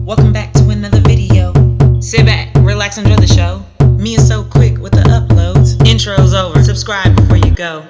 Welcome back to another video. Sit back, relax, enjoy the show. MeiaSoQuick with the uploads. Intro's over. Subscribe before you go.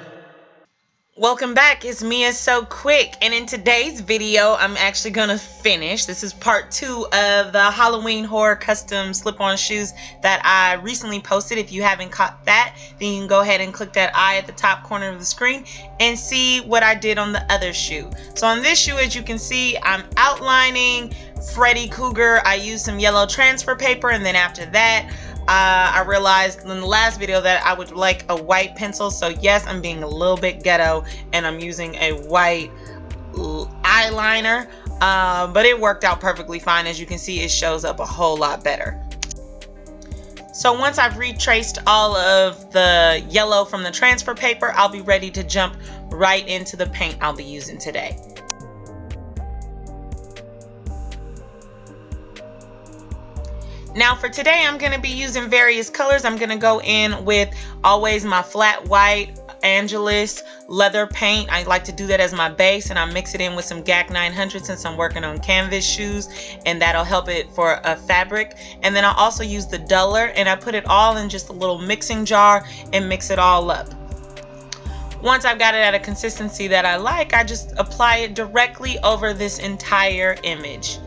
Welcome back, it's MeiaSoQuick, and in today's video I'm actually gonna finish. This is part 2 of the Halloween horror custom slip-on shoes that I recently posted. If you haven't caught that, then you can go ahead and click that eye at the top corner of the screen and see what I did on the other shoe. So on this shoe, as you can see, I'm outlining Freddy Kreuger. I used some yellow transfer paper, and then after that I realized in the last video that I would like a white pencil. So yes, I'm being a little bit ghetto and I'm using a white eyeliner, but it worked out perfectly fine. As you can see, it shows up a whole lot better. So once I've retraced all of the yellow from the transfer paper, I'll be ready to jump right into the paint I'll be using today. Now for today, I'm going to be using various colors. I'm going to go in with always my flat white Angelus leather paint. I like to do that as my base, and I mix it in with some GAC 900 since I'm working on canvas shoes, and that'll help it for a fabric. And then I also use the duller, and I put it all in just a little mixing jar and mix it all up. Once I've got it at a consistency that I like, I just apply it directly over this entire image.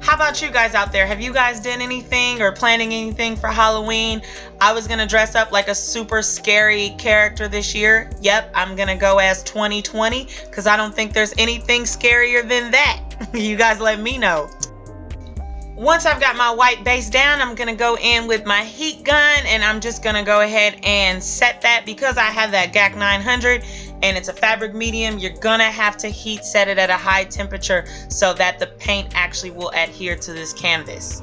How about you guys out there? Have you guys done anything or planning anything for Halloween? I was gonna dress up like a super scary character this year. Yep, I'm gonna go as 2020 because I don't think there's anything scarier than that. You guys let me know. Once I've got my white base down, I'm gonna go in with my heat gun, and I'm just gonna go ahead and set that. Because I have that GAC 900 and it's a fabric medium, you're gonna have to heat set it at a high temperature so that the paint actually will adhere to this canvas.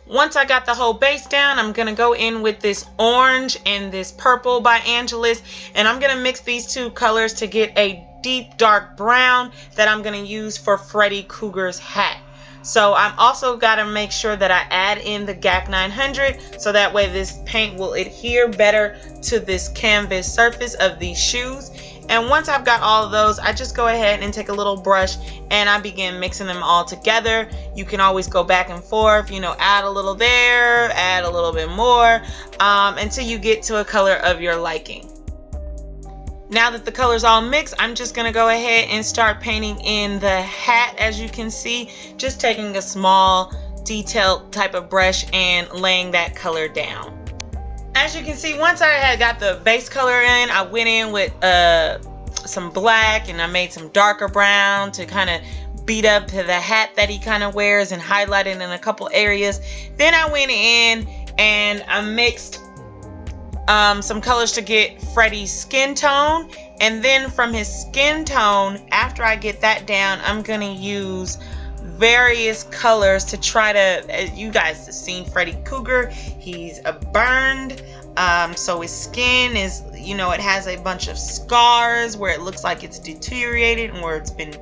Once I got the whole base down, I'm gonna go in with this orange and this purple by Angelus, and I'm gonna mix these two colors to get a deep dark brown that I'm gonna use for Freddy Kreuger's hat. So I'm also got to make sure that I add in the GAC 900 so that way this paint will adhere better to this canvas surface of these shoes. And once I've got all of those, I just go ahead and take a little brush and I begin mixing them all together. You can always go back and forth, you know, add a little there, add a little bit more, until you get to a color of your liking. Now that the color's all mixed, I'm just going to go ahead and start painting in the hat. As you can see, just taking a small detailed type of brush and laying that color down. As you can see, once I had got the base color in, I went in with some black, and I made some darker brown to kind of beat up to the hat that he kind of wears and highlight it in a couple areas. Then I went in and I mixed some colors to get Freddy's skin tone, and then from his skin tone, after I get that down, I'm gonna use various colors to try to, you guys have seen Freddy Kreuger, he's burned, so his skin is, you know, it has a bunch of scars where it looks like it's deteriorated and where it's been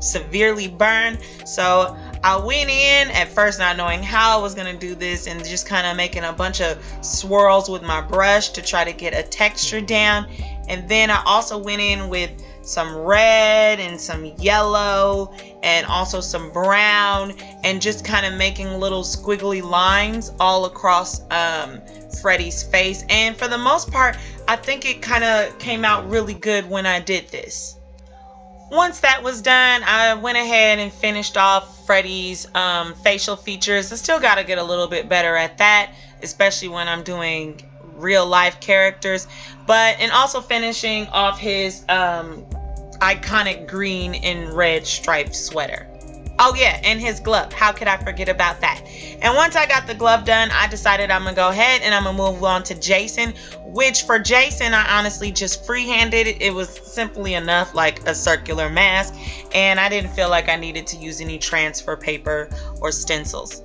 severely burned. So I went in at first not knowing how I was going to do this and just kind of making a bunch of swirls with my brush to try to get a texture down. And then I also went in with some red and some yellow and also some brown, and just kind of making little squiggly lines all across Freddy's face. And for the most part, I think it kind of came out really good when I did this. Once that was done, I went ahead and finished off Freddy's facial features. I still got to get a little bit better at that, especially when I'm doing real life characters. And also finishing off his iconic green and red striped sweater. Oh yeah, and his glove. How could I forget about that? And once I got the glove done, I decided I'm gonna go ahead and I'm gonna move on to Jason, which for Jason, I honestly just freehanded it. It was simply enough, like a circular mask, and I didn't feel like I needed to use any transfer paper or stencils.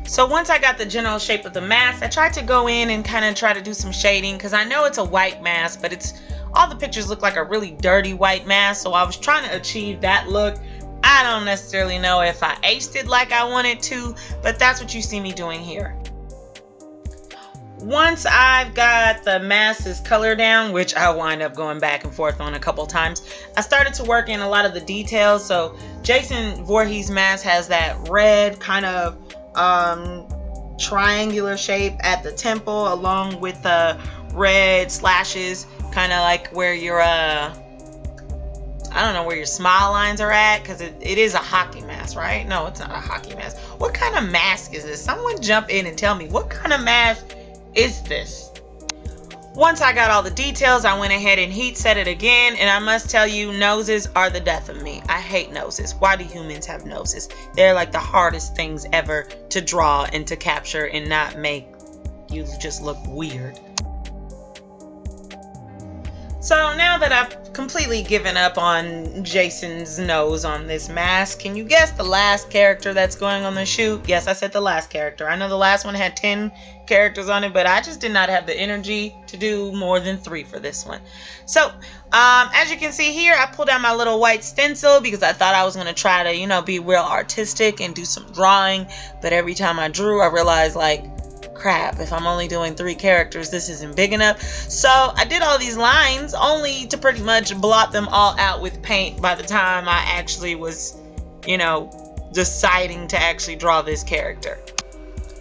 So once I got the general shape of the mask, I tried to go in and kind of try to do some shading, because I know it's a white mask, but all the pictures look like a really dirty white mask, so I was trying to achieve that look. I don't necessarily know if I aced it like I wanted to, but that's what you see me doing here. Once I've got the mask's color down, which I wind up going back and forth on a couple times, I started to work in a lot of the details. So Jason Voorhees' mask has that red kind of triangular shape at the temple, along with red slashes, kind of like where your I don't know where your smile lines are at, because it is a hockey mask, right? No, it's not a hockey mask. What kind of mask is this? Someone jump in and tell me, what kind of mask is this? Once I got all the details, I went ahead and heat set it again, and I must tell you, noses are the death of me. I hate noses. Why do humans have noses? They're like the hardest things ever to draw and to capture and not make you just look weird. So now that I've completely given up on Jason's nose on this mask, can you guess the last character that's going on the shoot? Yes, I said the last character. I know the last one had 10 characters on it, but I just did not have the energy to do more than 3 for this one. So, as you can see here, I pulled out my little white stencil because I thought I was going to try to, you know, be real artistic and do some drawing. But every time I drew, I realized, like, crap, if I'm only doing 3 characters, this isn't big enough. So I did all these lines only to pretty much blot them all out with paint by the time I actually was, you know, deciding to actually draw this character.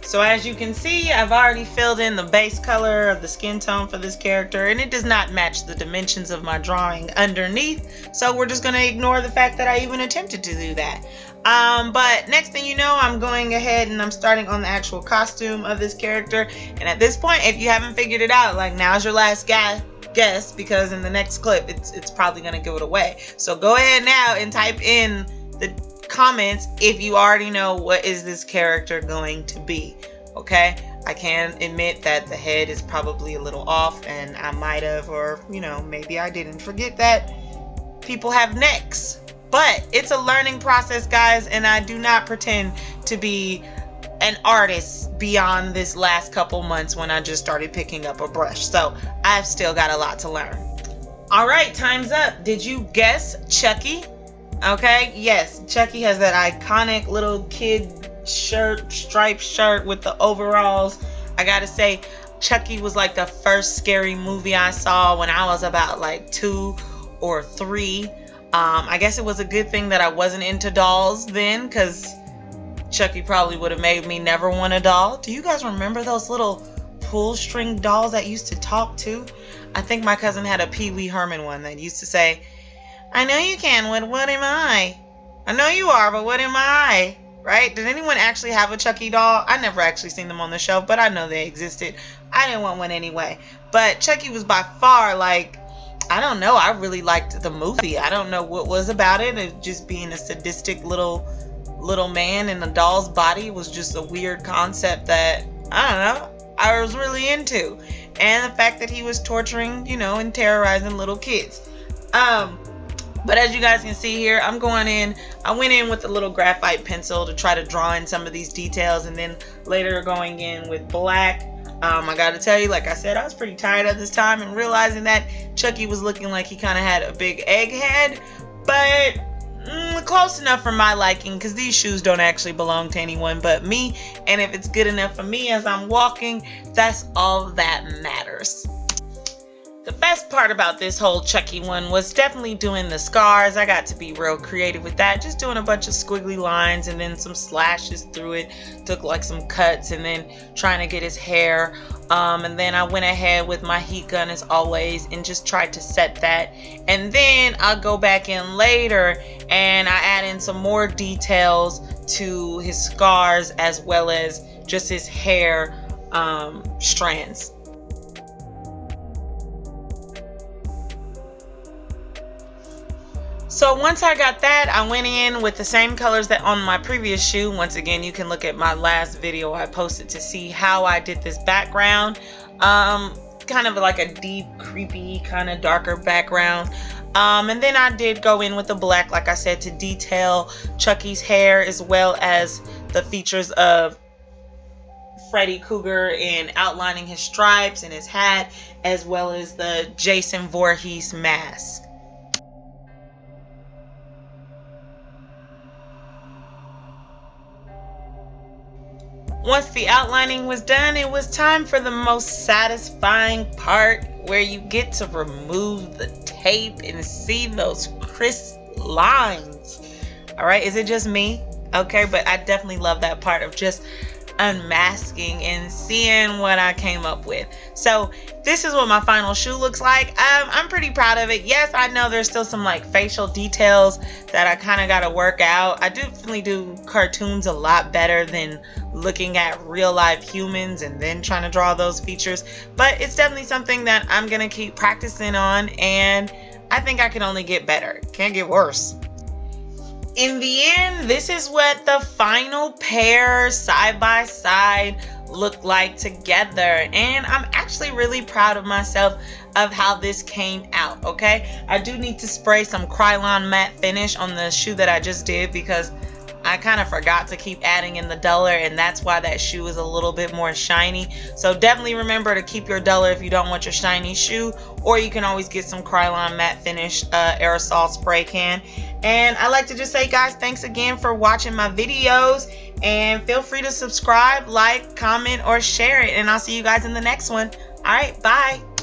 So as you can see, I've already filled in the base color of the skin tone for this character, and it does not match the dimensions of my drawing underneath. So we're just going to ignore the fact that I even attempted to do that. But next thing you know, I'm going ahead and I'm starting on the actual costume of this character. And at this point, if you haven't figured it out, like, now's your last guess, because in the next clip, it's probably going to give it away. So go ahead now and type in the comments if you already know what is this character going to be. Okay, I can admit that the head is probably a little off, and I might have, or, you know, maybe I didn't forget that people have necks. But it's a learning process, guys, and I do not pretend to be an artist beyond this last couple months when I just started picking up a brush. So I've still got a lot to learn. All right, time's up. Did you guess Chucky? Okay, yes, Chucky has that iconic little kid shirt, striped shirt with the overalls. I gotta say, Chucky was like the first scary movie I saw when I was about like 2 or 3. I guess it was a good thing that I wasn't into dolls then, because Chucky probably would have made me never want a doll. Do you guys remember those little pull string dolls that used to talk too? I think my cousin had a Pee Wee Herman one that used to say, "I know you can, what am I? I know you are, but what am I?" Right? Did anyone actually have a Chucky doll? I never actually seen them on the shelf, but I know they existed. I didn't want one anyway. But Chucky was by far, like, I don't know, I really liked the movie. I don't know what was about it. It just being a sadistic little man in a doll's body was just a weird concept that, I don't know, I was really into. And the fact that he was torturing, you know, and terrorizing little kids. But as you guys can see here, I went in with a little graphite pencil to try to draw in some of these details, and then later going in with black. I gotta tell you, like I said, I was pretty tired at this time, and realizing that Chucky was looking like he kind of had a big egg head, but close enough for my liking, because these shoes don't actually belong to anyone but me, and if it's good enough for me as I'm walking, that's all that matters. The best part about this whole Chucky one was definitely doing the scars. I got to be real creative with that, just doing a bunch of squiggly lines and then some slashes through it, took like some cuts, and then trying to get his hair. And then I went ahead with my heat gun as always and just tried to set that. And then I'll go back in later and I add in some more details to his scars as well as just his hair strands. So once I got that, I went in with the same colors that on my previous shoe. Once again, you can look at my last video I posted to see how I did this background. Kind of like a deep, creepy, kind of darker background. And then I did go in with the black, like I said, to detail Chucky's hair as well as the features of Freddy Kreuger in outlining his stripes and his hat, as well as the Jason Voorhees mask. Once the outlining was done, it was time for the most satisfying part, where you get to remove the tape and see those crisp lines. All right, is it just me? Okay, but I definitely love that part of just unmasking and seeing what I came up with. So this is what my final shoe looks like. I'm pretty proud of it. Yes, I know there's still some like facial details that I kind of got to work out. I definitely do cartoons a lot better than looking at real life humans and then trying to draw those features, but it's definitely something that I'm gonna keep practicing on, and I think I can only get better. Can't get worse. In the end, this is what the final pair side by side look like together, and I'm actually really proud of myself of how this came out. Okay, I do need to spray some Krylon matte finish on the shoe that I just did, because I kind of forgot to keep adding in the duller, and that's why that shoe is a little bit more shiny. So definitely remember to keep your duller if you don't want your shiny shoe, or you can always get some Krylon matte finish aerosol spray can. And I like to just say, guys, thanks again for watching my videos, and feel free to subscribe, like, comment, or share it, and I'll see you guys in the next one. All right, bye.